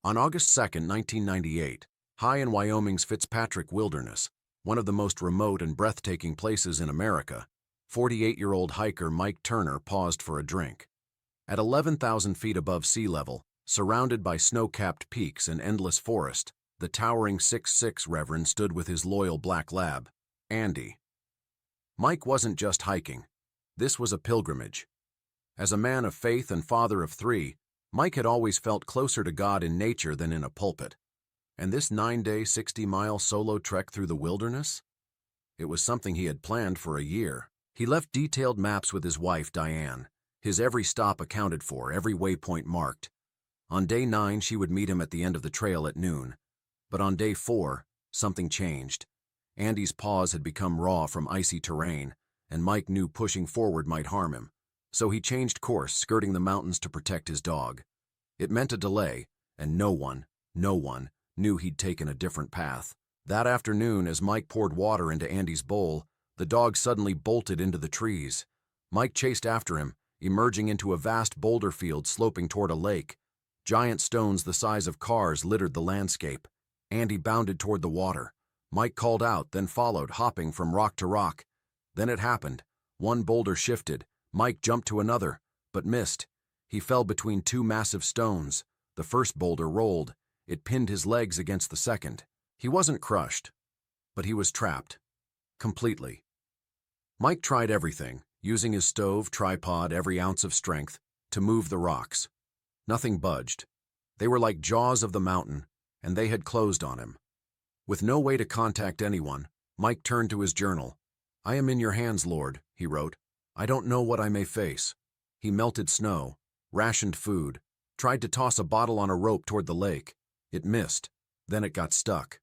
On August 2, 1998, high in Wyoming's Fitzpatrick Wilderness, one of the most remote and breathtaking places in America, 48-year-old hiker Mike Turner paused for a drink. At 11,000 feet above sea level, surrounded by snow-capped peaks and endless forest, the towering 6'6" Reverend stood with his loyal black lab, Andy. Mike wasn't just hiking. This was a pilgrimage. As a man of faith and father of three, Mike had always felt closer to God in nature than in a pulpit. And this 9-day, 60-mile solo trek through the wilderness? It was something he had planned for a year. He left detailed maps with his wife, Diane, his every stop accounted for, every waypoint marked. On day 9, she would meet him at the end of the trail at noon. But on day 4, something changed. Andy's paws had become raw from icy terrain, and Mike knew pushing forward might harm him. So he changed course, skirting the mountains to protect his dog. It meant a delay, and no one knew he'd taken a different path. That afternoon, as Mike poured water into Andy's bowl, the dog suddenly bolted into the trees. Mike chased after him, emerging into a vast boulder field sloping toward a lake. Giant stones the size of cars littered the landscape. Andy bounded toward the water. Mike called out, then followed, hopping from rock to rock. Then it happened. One boulder shifted. Mike jumped to another, but missed. He fell between two massive stones. The first boulder rolled. It pinned his legs against the second. He wasn't crushed, but he was trapped. Completely. Mike tried everything, using his stove, tripod, every ounce of strength, to move the rocks. Nothing budged. They were like jaws of the mountain, and they had closed on him. With no way to contact anyone, Mike turned to his journal. "I am in your hands, Lord," he wrote. "I don't know what I may face." He melted snow, rationed food, tried to toss a bottle on a rope toward the lake. It missed. Then it got stuck.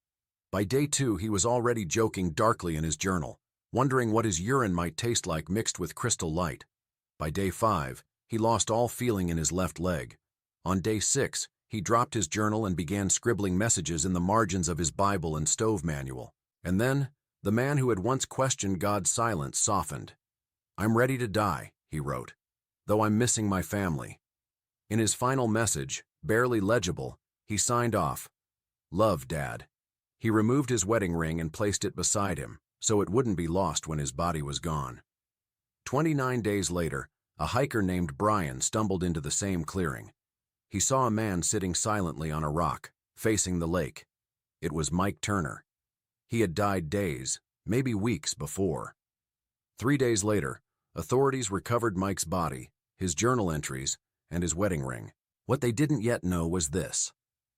By day 2, he was already joking darkly in his journal, wondering what his urine might taste like mixed with crystal light. By day 5, he lost all feeling in his left leg. On day 6, he dropped his journal and began scribbling messages in the margins of his Bible and stove manual. And then, the man who had once questioned God's silence softened. "I'm ready to die," he wrote, "though I'm missing my family." In his final message, barely legible, he signed off, "Love, Dad." He removed his wedding ring and placed it beside him, so it wouldn't be lost when his body was gone. 29 days later, a hiker named Brian stumbled into the same clearing. He saw a man sitting silently on a rock, facing the lake. It was Mike Turner. He had died days, maybe weeks before. 3 days later, authorities recovered Mike's body, his journal entries, and his wedding ring. What they didn't yet know was this: